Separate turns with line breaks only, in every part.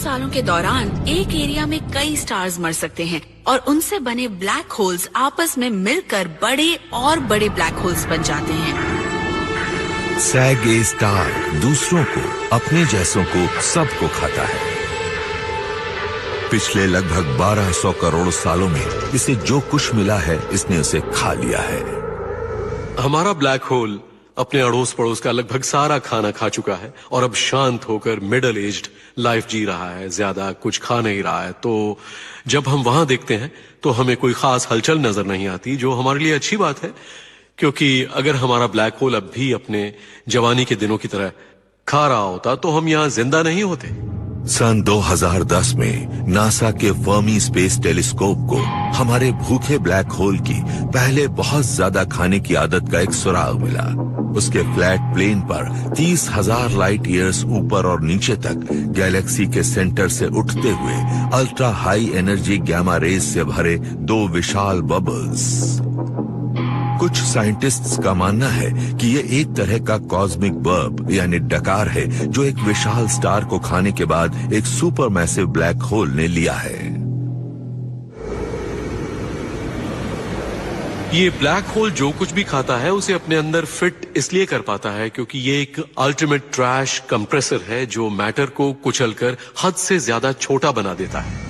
सालों के दौरान एक एरिया में कई स्टार्स मर सकते हैं और उनसे बने ब्लैक होल्स आपस में मिलकर बड़े और बड़े ब्लैक होल्स बन जाते हैं।
सैग ए स्टार दूसरों को, अपने जैसों को, सबको खाता है। पिछले लगभग 1200 करोड़ सालों में इसे जो कुछ मिला है, इसने उसे खा लिया है।
हमारा ब्लैक होल अपने अड़ोस पड़ोस का लगभग सारा खाना खा चुका है और अब शांत होकर मिडिल एज्ड लाइफ जी रहा है, ज्यादा कुछ खा नहीं रहा है। तो जब हम वहां देखते हैं तो हमें कोई खास हलचल नजर नहीं आती, जो हमारे लिए अच्छी बात है, क्योंकि अगर हमारा ब्लैक होल अब भी अपने जवानी के दिनों की तरह खा रहा होता तो हम यहां जिंदा नहीं होते।
सन 2010 में नासा के फर्मी स्पेस टेलीस्कोप को हमारे भूखे ब्लैक होल की पहले बहुत ज्यादा खाने की आदत का एक सुराग मिला। उसके फ्लैट प्लेन पर 30,000 लाइट ईयर्स ऊपर और नीचे तक गैलेक्सी के सेंटर से उठते हुए ultra high energy gamma rays से भरे 2 विशाल बबल्स। कुछ साइंटिस्ट्स का मानना है कि ये एक तरह का कॉस्मिक बर्ब यानी डकार है, जो एक विशाल स्टार को खाने के बाद एक सुपर मैसिव ब्लैक होल ने लिया है।
ये ब्लैक होल जो कुछ भी खाता है उसे अपने अंदर फिट इसलिए कर पाता है क्योंकि ये एक अल्टीमेट ट्रैश कंप्रेसर है जो मैटर को कुचलकर हद से ज्यादा छोटा बना देता है।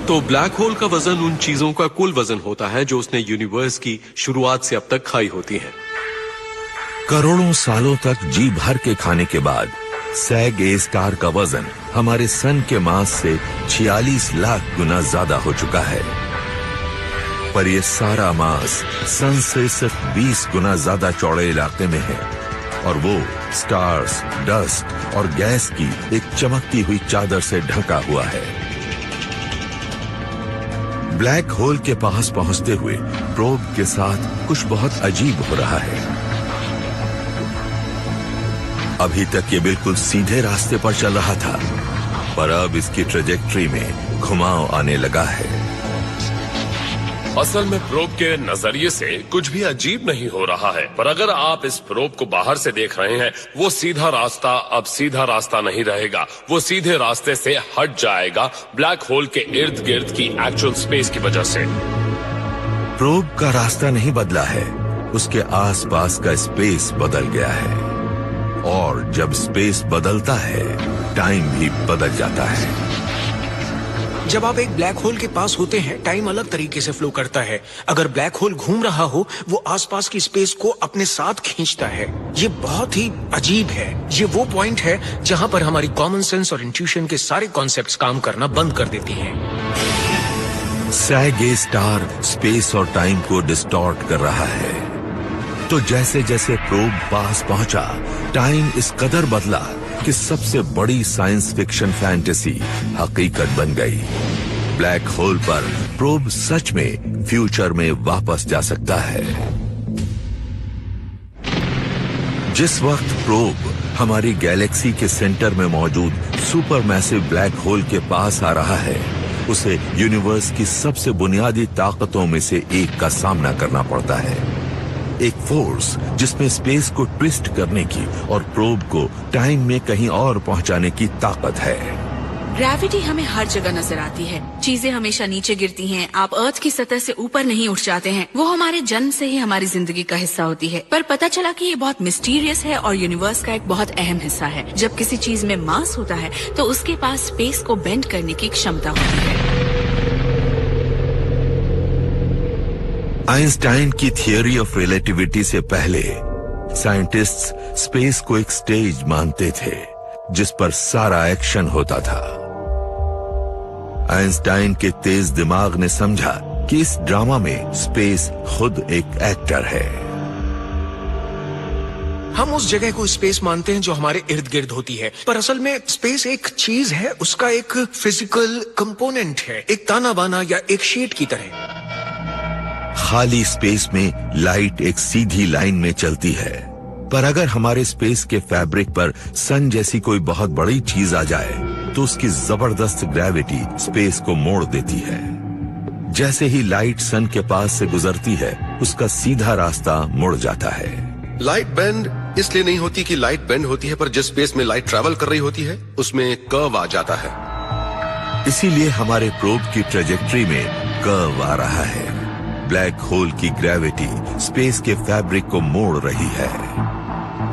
तो ब्लैक होल का वजन उन चीजों का कुल वजन होता है जो उसने यूनिवर्स की शुरुआत से अब तक खाई होती हैं।
करोड़ों सालों तक जी भर के खाने के बाद सैग ए स्टार का वजन हमारे सन के मास से 46 लाख गुना ज्यादा हो चुका है। पर यह सारा मास सन से सिर्फ 20 गुना ज्यादा चौड़े इलाके में है और वो स्टार्स, डस्ट और गैस की एक चमकती हुई चादर से ढका हुआ है। ब्लैक होल के पास पहुंचते हुए प्रोब के साथ कुछ बहुत अजीब हो रहा है। अभी तक ये बिल्कुल सीधे रास्ते पर चल रहा था, पर अब इसकी ट्रेजेक्ट्री में घुमाव आने लगा है।
असल में प्रोब के नजरिए से कुछ भी अजीब नहीं हो रहा है, पर अगर आप इस प्रोब को बाहर से देख रहे हैं, वो सीधा रास्ता अब सीधा रास्ता नहीं रहेगा, वो सीधे रास्ते से हट जाएगा ब्लैक होल के इर्द गिर्द की एक्चुअल स्पेस की वजह से।
प्रोब का रास्ता नहीं बदला है, उसके आसपास का स्पेस बदल गया है और जब स्पेस बदलता है, टाइम भी बदल जाता है।
जब आप एक ब्लैक होल के पास होते हैं, टाइम अलग तरीके से फ्लो करता है। अगर ब्लैक होल घूम रहा हो, वो आसपास की स्पेस को अपने साथ खींचता है। ये बहुत ही अजीब है। ये वो पॉइंट है जहां पर हमारी कॉमन सेंस और इंट्यूशन के सारे कॉन्सेप्ट्स काम करना बंद कर देती हैं।
सैग ए स्टार स्पेस और टाइम को डिस्टॉर्ट कर रहा है। तो जैसे जैसे प्रोब पास पहुंचा, टाइम इस कदर बदला कि सबसे बड़ी साइंस फिक्शन फैंटेसी हकीकत बन गई। ब्लैक होल पर प्रोब सच में फ्यूचर में वापस जा सकता है। जिस वक्त प्रोब हमारी गैलेक्सी के सेंटर में मौजूद सुपर मैसिव ब्लैक होल के पास आ रहा है, उसे यूनिवर्स की सबसे बुनियादी ताकतों में से एक का सामना करना पड़ता है। एक फोर्स जिसमें स्पेस को ट्विस्ट करने की और प्रोब को टाइम में कहीं और पहुंचाने की ताकत है।
ग्रेविटी हमें हर जगह नजर आती है। चीजें हमेशा नीचे गिरती हैं। आप अर्थ की सतह से ऊपर नहीं उठ जाते हैं। वो हमारे जन्म से ही हमारी जिंदगी का हिस्सा होती है। पर पता चला कि ये बहुत मिस्टीरियस है और यूनिवर्स का एक बहुत अहम हिस्सा है। जब किसी चीज में मास होता है तो उसके पास स्पेस को बेंड करने की क्षमता होती है।
आइंस्टाइन की थियोरी ऑफ रिलेटिविटी से पहले साइंटिस्ट्स स्पेस को एक स्टेज मानते थे जिस पर सारा एक्शन होता था। आइंस्टाइन के तेज दिमाग ने समझा कि इस ड्रामा में स्पेस खुद एक एक्टर है।
हम उस जगह को स्पेस मानते हैं जो हमारे इर्द गिर्द होती है, पर असल में स्पेस एक चीज है, उसका एक फिजिकल कंपोनेंट है, एक ताना बाना या एक शीट की तरह।
खाली स्पेस में लाइट एक सीधी लाइन में चलती है, पर अगर हमारे स्पेस के फैब्रिक पर सन जैसी कोई बहुत बड़ी चीज आ जाए तो उसकी जबरदस्त ग्रेविटी स्पेस को मोड़ देती है। जैसे ही लाइट सन के पास से गुजरती है, उसका सीधा रास्ता मुड़ जाता है।
लाइट बेंड इसलिए नहीं होती कि लाइट बेंड होती है, पर जिस स्पेस में लाइट ट्रैवल कर रही होती है उसमें कर्व आ जाता है।
इसीलिए हमारे प्रोब की ट्रेजेक्ट्री में कर्व आ रहा है। ब्लैक होल की ग्रेविटी स्पेस के फैब्रिक को मोड़ रही है।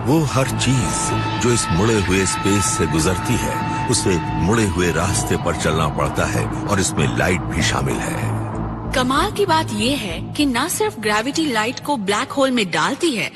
वो हर चीज जो इस मुड़े हुए स्पेस से गुजरती है उसे मुड़े हुए रास्ते पर चलना पड़ता है, और इसमें लाइट भी शामिल है।
कमाल की बात यह है कि न सिर्फ ग्रेविटी लाइट को ब्लैक होल में डालती है